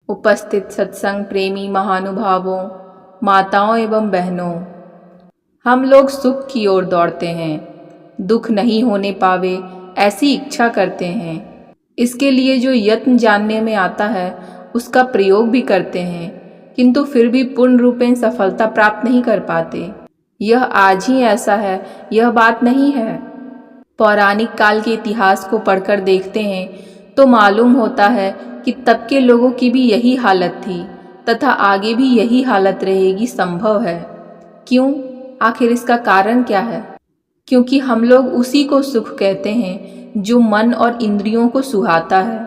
उपस्थित सत्संग प्रेमी महानुभावों, माताओं एवं बहनों, हम लोग सुख की ओर दौड़ते हैं, दुख नहीं होने पावे ऐसी इच्छा करते हैं। इसके लिए जो यत्न जानने में आता है उसका प्रयोग भी करते हैं, किंतु फिर भी पूर्ण रूपेण सफलता प्राप्त नहीं कर पाते। यह आज ही ऐसा है, यह बात नहीं है। पौराणिक काल के इतिहास को पढ़कर देखते हैं तो मालूम होता है कि तब के लोगों की भी यही हालत थी तथा आगे भी यही हालत रहेगी, संभव है। क्यों? आखिर इसका कारण क्या है? क्योंकि हम लोग उसी को सुख कहते हैं जो मन और इंद्रियों को सुहाता है,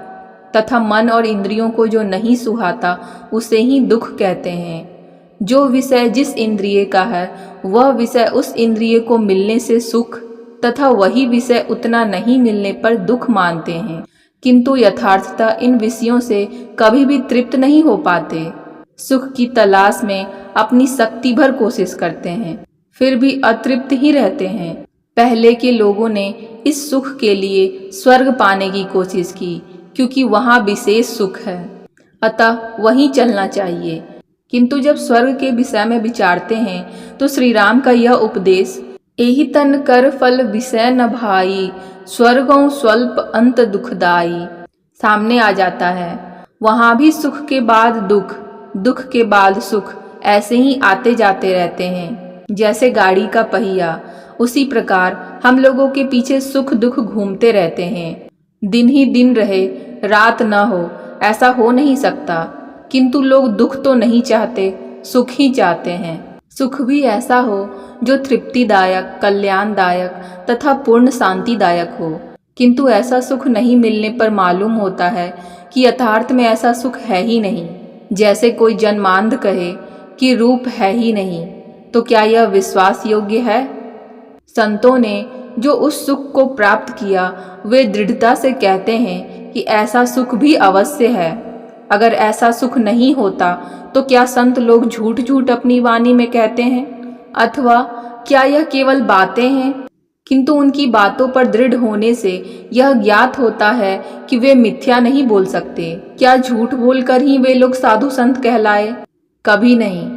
तथा मन और इंद्रियों को जो नहीं सुहाता उसे ही दुख कहते हैं। जो विषय जिस इंद्रिय का है वह विषय उस इंद्रिय को मिलने से सुख तथा वही विषय उतना नहीं मिलने पर दुख मानते हैं, किंतु यथार्थतः इन विषयों से कभी भी तृप्त नहीं हो पाते। सुख की तलाश में अपनी शक्ति भर कोशिश करते हैं, फिर भी अतृप्त ही रहते हैं। पहले के लोगों ने इस सुख के लिए स्वर्ग पाने की कोशिश की, क्योंकि वहाँ विशेष सुख है, अतः वहीं चलना चाहिए। किंतु जब स्वर्ग के विषय में विचारते हैं तो श्री राम का यह उपदेश, एहि तन कर फल विषय न भाई, स्वर्गों स्वल्प अंत दुखदाई, सामने आ जाता है। वहाँ भी सुख के बाद दुख, दुख के बाद सुख, ऐसे ही आते जाते रहते हैं। जैसे गाड़ी का पहिया, उसी प्रकार हम लोगों के पीछे सुख दुख घूमते रहते हैं। दिन ही दिन रहे, रात न हो, ऐसा हो नहीं सकता। किंतु लोग दुख तो नहीं चाहते, सुख ही चाहते हैं। सुख भी ऐसा हो जो तृप्तिदायक, कल्याणदायक तथा पूर्ण शांतिदायक हो। किंतु ऐसा सुख नहीं मिलने पर मालूम होता है कि यथार्थ में ऐसा सुख है ही नहीं। जैसे कोई जन्मांध कहे कि रूप है ही नहीं, तो क्या यह विश्वास योग्य है? संतों ने जो उस सुख को प्राप्त किया वे दृढ़ता से कहते हैं कि ऐसा सुख भी अवश्य है। अगर ऐसा सुख नहीं होता तो क्या संत लोग झूठ झूठ अपनी वाणी में कहते हैं? अथवा क्या यह केवल बातें हैं? किंतु उनकी बातों पर दृढ़ होने से यह ज्ञात होता है कि वे मिथ्या नहीं बोल सकते। क्या झूठ बोलकर ही वे लोग साधु संत कहलाए? कभी नहीं।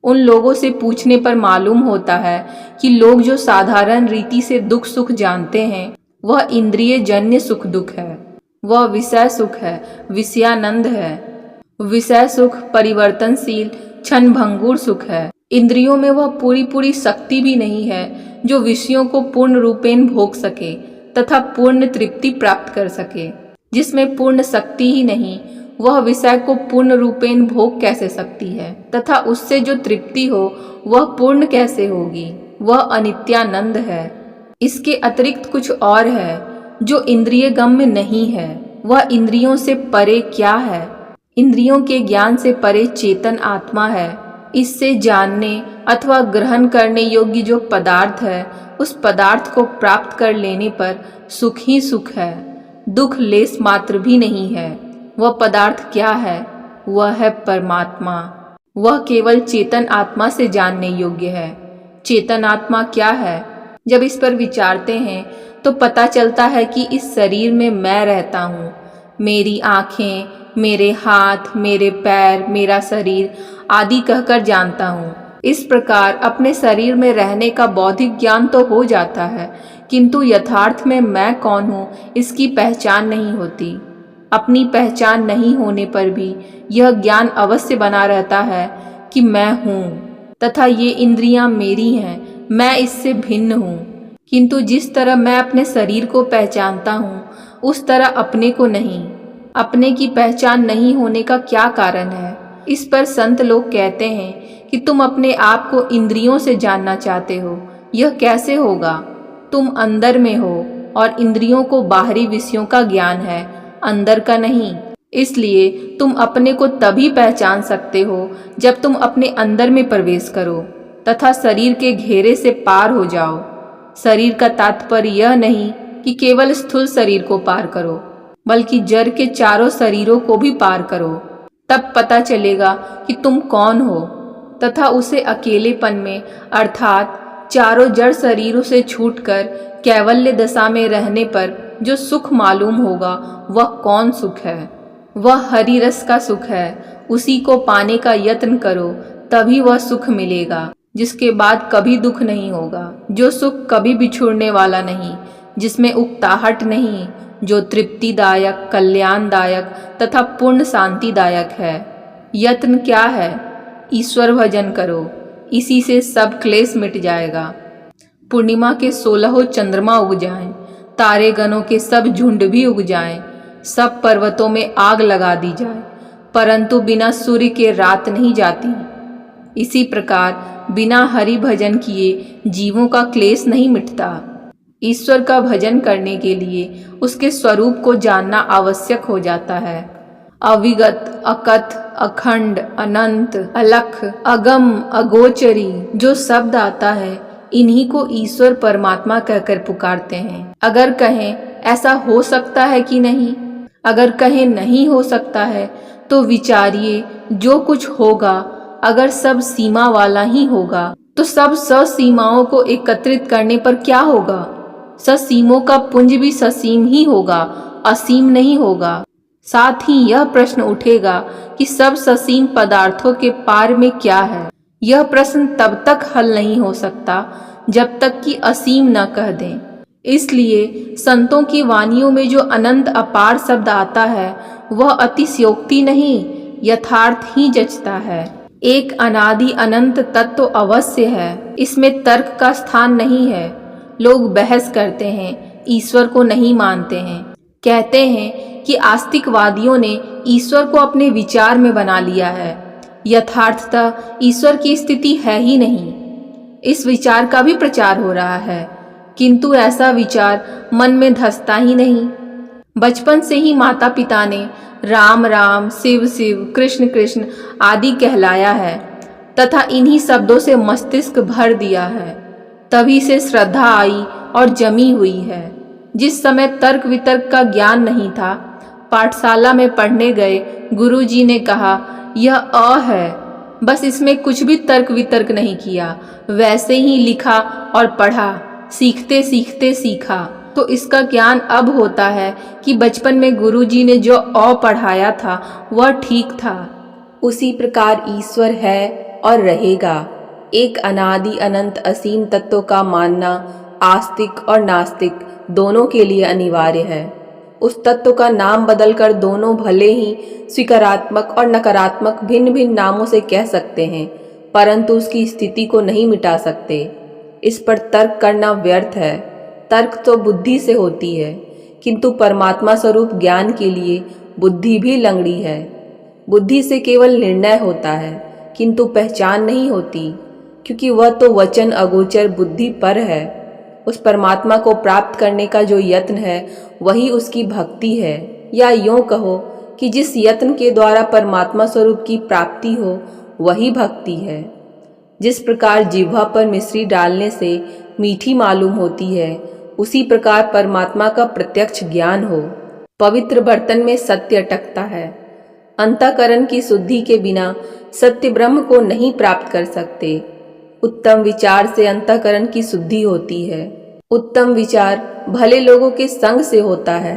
उन लोगों से पूछने पर मालूम होता है कि लोग जो साधारण रीति से दुख सुख जानते हैं वह इंद्रिय जन्य सुख दुख है, वह विषय सुख है, विषयानंद है। विषय सुख परिवर्तनशील क्षण भंगुर सुख है। इंद्रियों में वह पूरी पूरी शक्ति भी नहीं है जो विषयों को पूर्ण रूपेण भोग सके तथा पूर्ण तृप्ति प्राप्त कर सके। जिसमें पूर्ण शक्ति ही नहीं, वह विषय को पूर्ण रूपेण भोग कैसे सकती है, तथा उससे जो तृप्ति हो वह पूर्ण कैसे होगी? वह अनित्यानंद है। इसके अतिरिक्त कुछ और है जो इंद्रिय गम्य नहीं है। वह इंद्रियों से परे क्या है? इंद्रियों के ज्ञान से परे चेतन आत्मा है। इससे जानने अथवा ग्रहण करने योग्य जो पदार्थ है, उस पदार्थ को प्राप्त कर लेने पर सुख ही सुख है, दुख लेस मात्र भी नहीं है। वह पदार्थ क्या है? वह है परमात्मा। वह केवल चेतन आत्मा से जानने योग्य है। चेतन आत्मा क्या है? जब इस पर विचारते हैं तो पता चलता है कि इस शरीर में मैं रहता हूँ। मेरी आँखें, मेरे हाथ, मेरे पैर, मेरा शरीर आदि कहकर जानता हूँ। इस प्रकार अपने शरीर में रहने का बौद्धिक ज्ञान तो हो जाता है, किंतु यथार्थ में मैं कौन हूँ इसकी पहचान नहीं होती। अपनी पहचान नहीं होने पर भी यह ज्ञान अवश्य बना रहता है कि मैं हूँ तथा ये इंद्रियां मेरी हैं, मैं इससे भिन्न हूँ। किंतु जिस तरह मैं अपने शरीर को पहचानता हूँ उस तरह अपने को नहीं। अपने की पहचान नहीं होने का क्या कारण है? इस पर संत लोग कहते हैं कि तुम अपने आप को इंद्रियों से जानना चाहते हो, यह कैसे होगा? तुम अंदर में हो और इंद्रियों को बाहरी विषयों का ज्ञान है, अंदर का नहीं। इसलिए तुम अपने को तभी पहचान सकते हो जब तुम अपने अंदर में प्रवेश करो तथा शरीर के घेरे से पार हो जाओ। शरीर का तात्पर्य यह नहीं कि केवल स्थूल शरीर को पार करो, बल्कि जड़ के चारों शरीरों को भी पार करो। तब पता चलेगा कि तुम कौन हो तथा उसे अकेलेपन में अर्थात चारों जड़ शरीरों से छूटकर कैवल्य दशा में रहने पर जो सुख मालूम होगा वह कौन सुख है। वह हरि रस का सुख है, उसी को पाने का यत्न करो, तभी वह सुख मिलेगा जिसके बाद कभी दुख नहीं होगा, जो सुख कभी बिछुड़ने वाला नहीं, जिसमें उकताहट नहीं, जो तृप्तिदायक, कल्याणदायक तथा पूर्ण शांतिदायक है। यत्न क्या है? ईश्वर भजन करो, इसी से सब क्लेश मिट जाएगा। पूर्णिमा के 16 चंद्रमा उग जाएं, तारे गणों के सब झुंड भी उग जाएं, सब पर्वतों में आग लगा दी जाए, परंतु बिना सूर्य के रात नहीं जाती। इसी प्रकार बिना हरि भजन किए जीवों का क्लेश नहीं मिटता। ईश्वर का भजन करने के लिए उसके स्वरूप को जानना आवश्यक हो जाता है। अविगत, अकथ, अखंड, अनंत, अलख, अगम, अगोचरी जो शब्द आता है, इन्हीं को ईश्वर परमात्मा कहकर पुकारते हैं। अगर कहें ऐसा हो सकता है कि नहीं, अगर कहें नहीं हो सकता है, तो विचारिए जो कुछ होगा अगर सब सीमा वाला ही होगा तो सब ससीमाओं को एकत्रित करने पर क्या होगा? ससीमों का पुंज भी ससीम ही होगा, असीम नहीं होगा। साथ ही यह प्रश्न उठेगा कि सब ससीम पदार्थों के पार में क्या है। यह प्रश्न तब तक हल नहीं हो सकता जब तक कि असीम न कह दें। इसलिए संतों की वाणियों में जो अनंत अपार शब्द आता है, वह अतिशयोक्ति नहीं, यथार्थ ही जचता है। एक अनादि अनंत तत्व अवश्य है, इसमें तर्क का स्थान नहीं है। लोग बहस करते हैं, ईश्वर को नहीं मानते हैं, कहते हैं कि आस्तिकवादियों ने ईश्वर को अपने विचार में बना लिया है। यथार्थतः ईश्वर की स्थिति है ही नहीं। इस विचार का भी प्रचार हो रहा है, किंतु ऐसा विचार मन में धंसता ही नहीं। बचपन से ही माता पिता ने राम राम, शिव शिव, कृष्ण कृष्ण आदि कहलाया है तथा इन्हीं शब्दों से मस्तिष्क भर दिया है। तभी से श्रद्धा आई और जमी हुई है। जिस समय तर्क वितर्क का ज्ञान नहीं था, पाठशाला में पढ़ने गए गुरुजी ने कहा यह अ है, बस इसमें कुछ भी तर्क वितर्क नहीं किया, वैसे ही लिखा और पढ़ा, सीखते सीखते सीखा। तो इसका ज्ञान अब होता है कि बचपन में गुरुजी ने जो अ पढ़ाया था वह ठीक था। उसी प्रकार ईश्वर है और रहेगा। एक अनादि अनंत असीम तत्व का मानना आस्तिक और नास्तिक दोनों के लिए अनिवार्य है। उस तत्व का नाम बदलकर दोनों भले ही स्वीकारात्मक और नकारात्मक भिन्न भिन्न नामों से कह सकते हैं, परंतु उसकी स्थिति को नहीं मिटा सकते। इस पर तर्क करना व्यर्थ है। तर्क तो बुद्धि से होती है, किंतु परमात्मा स्वरूप ज्ञान के लिए बुद्धि भी लंगड़ी है। बुद्धि से केवल निर्णय होता है, किंतु पहचान नहीं होती, क्योंकि वह तो वचन अगोचर बुद्धि पर है। उस परमात्मा को प्राप्त करने का जो यत्न है वही उसकी भक्ति है, या यूँ कहो कि जिस यत्न के द्वारा परमात्मा स्वरूप की प्राप्ति हो वही भक्ति है। जिस प्रकार जिह्वा पर मिश्री डालने से मीठी मालूम होती है, उसी प्रकार परमात्मा का प्रत्यक्ष ज्ञान हो। पवित्र बर्तन में सत्य अटकता है। अंतःकरण की शुद्धि के बिना सत्य ब्रह्म को नहीं प्राप्त कर सकते। उत्तम विचार से अंतःकरण की शुद्धि होती है। उत्तम विचार भले लोगों के संग से होता है।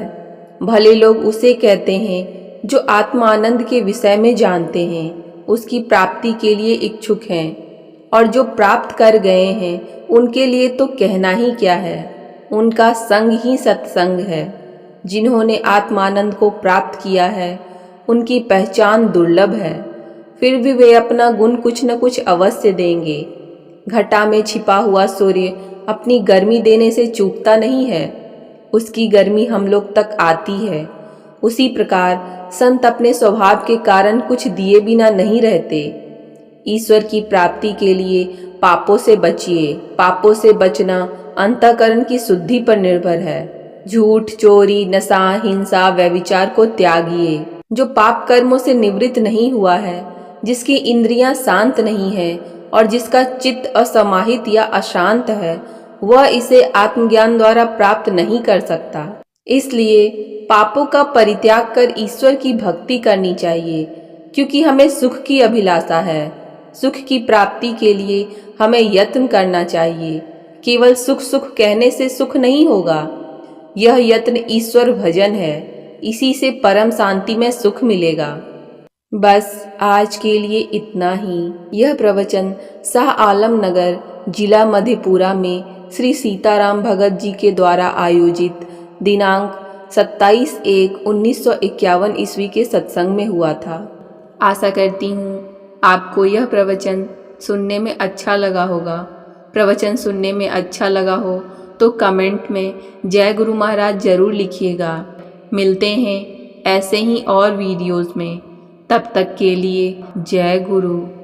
भले लोग उसे कहते हैं जो आत्मानंद के विषय में जानते हैं, उसकी प्राप्ति के लिए इच्छुक हैं, और जो प्राप्त कर गए हैं उनके लिए तो कहना ही क्या है। उनका संग ही सत्संग है। जिन्होंने आत्मानंद को प्राप्त किया है उनकी पहचान दुर्लभ है, फिर भी वे अपना गुण कुछ न कुछ अवश्य देंगे। घटा में छिपा हुआ सूर्य अपनी गर्मी देने से चूकता नहीं है, उसकी गर्मी हम लोग तक आती है। उसी प्रकार संत अपने स्वभाव के कारण कुछ दिए बिना नहीं रहते। ईश्वर की प्राप्ति के लिए पापों से बचिए। पापों से बचना अंतःकरण की शुद्धि पर निर्भर है। झूठ, चोरी, नशा, हिंसा, व्यभिचार को त्यागिए। जो पाप कर्मों से निवृत्त नहीं हुआ है, जिसकी इंद्रियां शांत नहीं है और जिसका चित्त असमाहित या अशांत है, वह इसे आत्मज्ञान द्वारा प्राप्त नहीं कर सकता। इसलिए पापों का परित्याग कर ईश्वर की भक्ति करनी चाहिए, क्योंकि हमें सुख की अभिलाषा है। सुख की प्राप्ति के लिए हमें यत्न करना चाहिए। केवल सुख सुख कहने से सुख नहीं होगा। यह यत्न ईश्वर भजन है। इसी से परम शांति में सुख मिलेगा। बस आज के लिए इतना ही। यह प्रवचन शाह आलम नगर, जिला मधेपुरा में श्री सीताराम भगत जी के द्वारा आयोजित दिनांक 27/1/1951 ईस्वी के सत्संग में हुआ था। आशा करती हूँ आपको यह प्रवचन सुनने में अच्छा लगा होगा। प्रवचन सुनने में अच्छा लगा हो तो कमेंट में जय गुरु महाराज जरूर लिखिएगा। मिलते हैं ऐसे ही और वीडियोज़ में। तब तक के लिए जय गुरु।